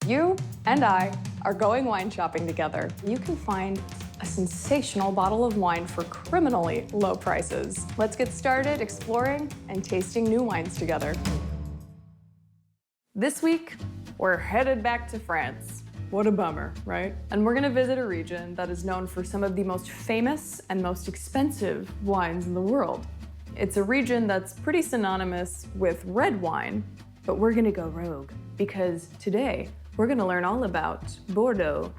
You and I are going wine shopping together. You can find a sensational bottle of wine for criminally low prices. Let's get started exploring and tasting new wines together. This week, we're headed back to France. What a bummer, right? And we're gonna visit a region that is known for some of the most famous and most expensive wines in the world. It's a region that's pretty synonymous with red wine, but we're gonna go rogue because today we're gonna learn all about Bordeaux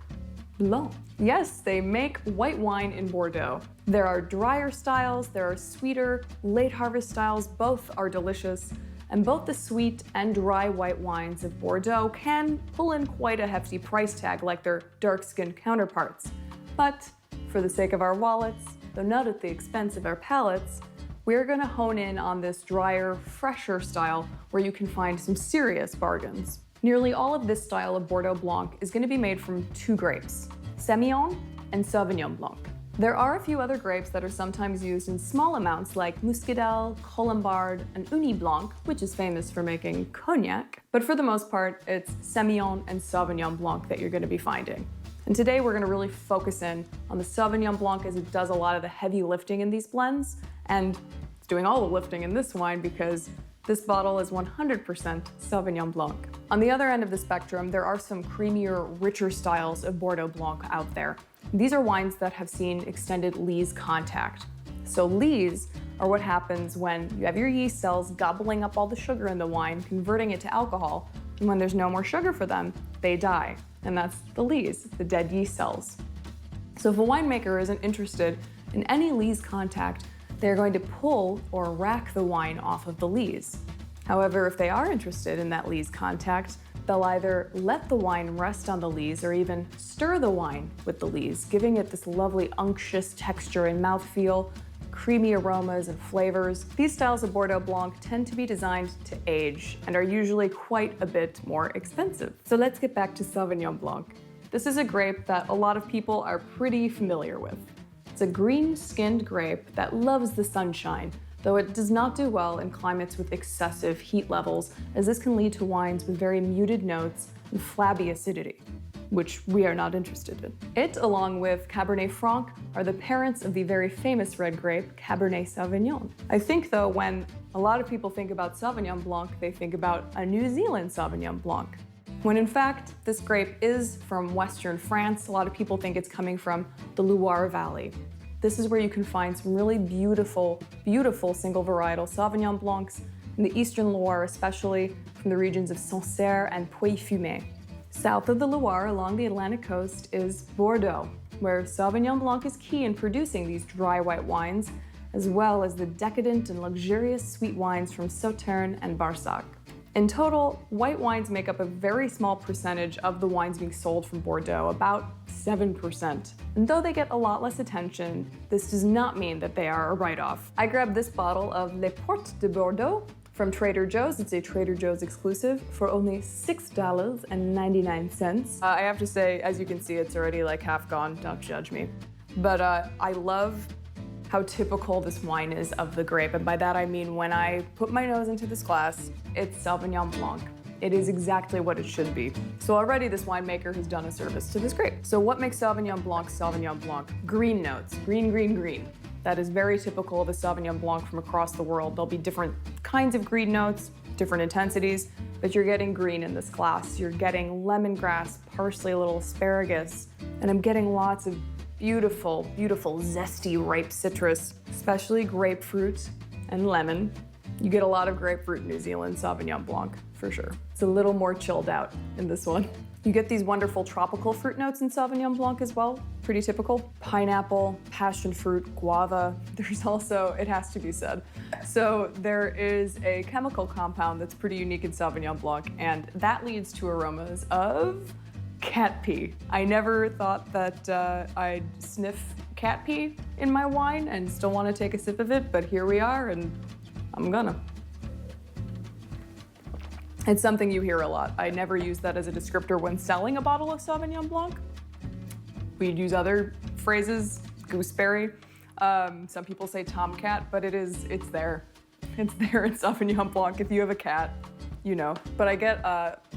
Blanc. Yes, they make white wine in Bordeaux. There are drier styles, there are sweeter, late harvest styles, both are delicious. And both the sweet and dry white wines of Bordeaux can pull in quite a hefty price tag like their dark-skinned counterparts. But for the sake of our wallets, though not at the expense of our palates, we're gonna hone in on this drier, fresher style where you can find some serious bargains. Nearly all of this style of Bordeaux Blanc is gonna be made from two grapes, Semillon and Sauvignon Blanc. There are a few other grapes that are sometimes used in small amounts like Muscadel, Colombard, and Uni Blanc, which is famous for making cognac. But for the most part, it's Semillon and Sauvignon Blanc that you're gonna be finding. And today we're gonna really focus in on the Sauvignon Blanc as it does a lot of the heavy lifting in these blends. And it's doing all the lifting in this wine because this bottle is 100% Sauvignon Blanc. On the other end of the spectrum, there are some creamier, richer styles of Bordeaux Blanc out there. These are wines that have seen extended lees contact. So lees are what happens when you have your yeast cells gobbling up all the sugar in the wine, converting it to alcohol, and when there's no more sugar for them, they die. And that's the lees, the dead yeast cells. So if a winemaker isn't interested in any lees contact, they're going to pull or rack the wine off of the lees. However, if they are interested in that lees contact, they'll either let the wine rest on the lees or even stir the wine with the lees, giving it this lovely unctuous texture and mouthfeel, creamy aromas and flavors. These styles of Bordeaux Blanc tend to be designed to age and are usually quite a bit more expensive. So let's get back to Sauvignon Blanc. This is a grape that a lot of people are pretty familiar with. It's a green-skinned grape that loves the sunshine, though it does not do well in climates with excessive heat levels, as this can lead to wines with very muted notes and flabby acidity, which we are not interested in. It, along with Cabernet Franc, are the parents of the very famous red grape, Cabernet Sauvignon. I think, though, when a lot of people think about Sauvignon Blanc, they think about a New Zealand Sauvignon Blanc, when in fact, this grape is from Western France. A lot of people think it's coming from the Loire Valley. This is where you can find some really beautiful, beautiful single varietal Sauvignon Blancs in the Eastern Loire, especially from the regions of Sancerre and Pouilly-Fumé. South of the Loire, along the Atlantic coast, is Bordeaux, where Sauvignon Blanc is key in producing these dry white wines, as well as the decadent and luxurious sweet wines from Sauternes and Barsac. In total, white wines make up a very small percentage of the wines being sold from Bordeaux, about 7%. And though they get a lot less attention, this does not mean that they are a write-off. I grabbed this bottle of Les Portes de Bordeaux from Trader Joe's. It's a Trader Joe's exclusive for only $6.99. I have to say, as you can see, it's already like half gone, don't judge me. But I love how typical this wine is of the grape. And by that I mean when I put my nose into this glass, it's Sauvignon Blanc. It is exactly what it should be. So already this winemaker has done a service to this grape. So what makes Sauvignon Blanc Sauvignon Blanc? Green notes, green, green, green. That is very typical of a Sauvignon Blanc from across the world. There'll be different kinds of green notes, different intensities, but you're getting green in this glass. You're getting lemongrass, parsley, a little asparagus, and I'm getting lots of beautiful, beautiful, zesty, ripe citrus, especially grapefruit and lemon. You get a lot of grapefruit in New Zealand Sauvignon Blanc, for sure. It's a little more chilled out in this one. You get these wonderful tropical fruit notes in Sauvignon Blanc as well, pretty typical. Pineapple, passion fruit, guava. There's also, it has to be said. So there is a chemical compound that's pretty unique in Sauvignon Blanc, and that leads to aromas of cat pee. I never thought that I'd sniff cat pee in my wine and still want to take a sip of it, but here we are, and I'm gonna. It's something you hear a lot. I never use that as a descriptor when selling a bottle of Sauvignon Blanc. We'd use other phrases, gooseberry. Some people say tomcat, but it's there. It's there in Sauvignon Blanc. If you have a cat, you know. But I get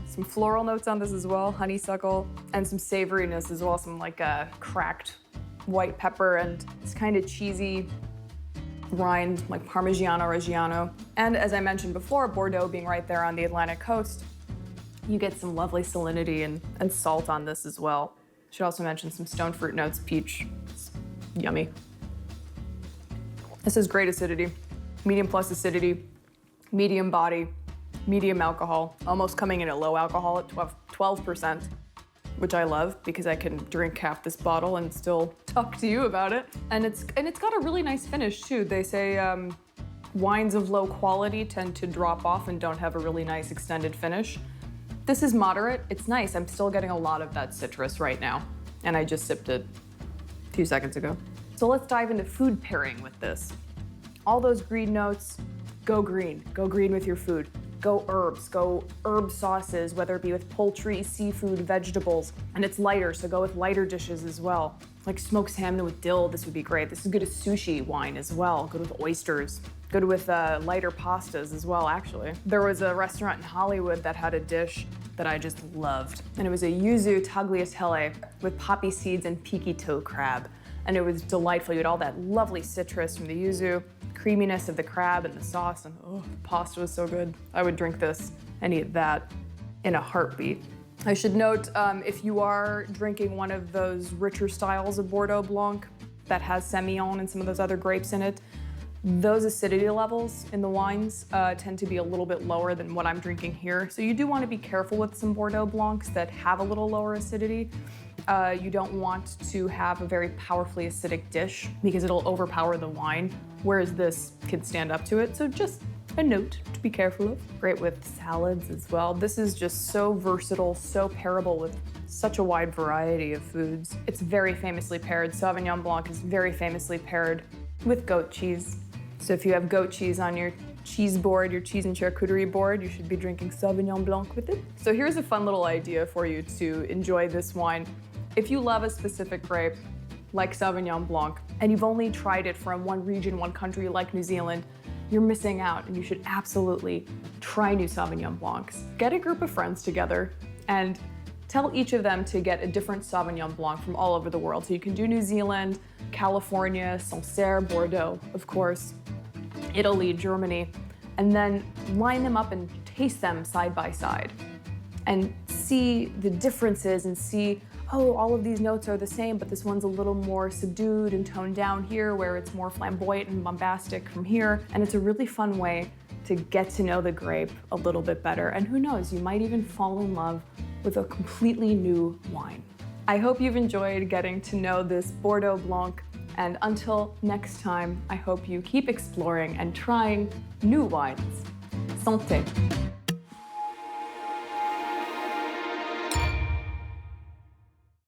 some some floral notes on this as well, honeysuckle, and some savoriness as well, some like cracked white pepper and this kind of cheesy rind, like Parmigiano Reggiano. And as I mentioned before, Bordeaux being right there on the Atlantic coast, you get some lovely salinity and salt on this as well. Should also mention some stone fruit notes, peach, it's yummy. This is great acidity, medium plus acidity, medium body, medium alcohol, almost coming in at low alcohol at 12%, which I love because I can drink half this bottle and still talk to you about it. And it's got a really nice finish too. They say wines of low quality tend to drop off and don't have a really nice extended finish. This is moderate, it's nice. I'm still getting a lot of that citrus right now. And I just sipped it a few seconds ago. So let's dive into food pairing with this. All those green notes, go green with your food. Go herbs, go herb sauces, whether it be with poultry, seafood, vegetables. And it's lighter, so go with lighter dishes as well. Like smoked salmon with dill, this would be great. This is good as sushi wine as well, good with oysters. Good with lighter pastas as well, actually. There was a restaurant in Hollywood that had a dish that I just loved. And it was a yuzu tagliatelle with poppy seeds and piki-toe crab. And it was delightful. You had all that lovely citrus from the yuzu, creaminess of the crab and the sauce, and oh, the pasta was so good. I would drink this and eat that in a heartbeat. I should note, if you are drinking one of those richer styles of Bordeaux Blanc that has Semillon and some of those other grapes in it, those acidity levels in the wines tend to be a little bit lower than what I'm drinking here. So you do want to be careful with some Bordeaux Blancs that have a little lower acidity. You don't want to have a very powerfully acidic dish because it'll overpower the wine, whereas this could stand up to it. So just a note to be careful of. Great with salads as well. This is just so versatile, so pairable with such a wide variety of foods. It's very famously paired. Sauvignon Blanc is very famously paired with goat cheese. So if you have goat cheese on your cheese board, your cheese and charcuterie board, you should be drinking Sauvignon Blanc with it. So here's a fun little idea for you to enjoy this wine. If you love a specific grape, like Sauvignon Blanc, and you've only tried it from one region, one country like New Zealand, you're missing out, and you should absolutely try new Sauvignon Blancs. Get a group of friends together and tell each of them to get a different Sauvignon Blanc from all over the world. So you can do New Zealand, California, Sancerre, Bordeaux, of course, Italy, Germany, and then line them up and taste them side by side and see the differences and see, oh, all of these notes are the same, but this one's a little more subdued and toned down here, where it's more flamboyant and bombastic from here. And it's a really fun way to get to know the grape a little bit better. And who knows, you might even fall in love with a completely new wine. I hope you've enjoyed getting to know this Bordeaux Blanc. And until next time, I hope you keep exploring and trying new wines. Santé!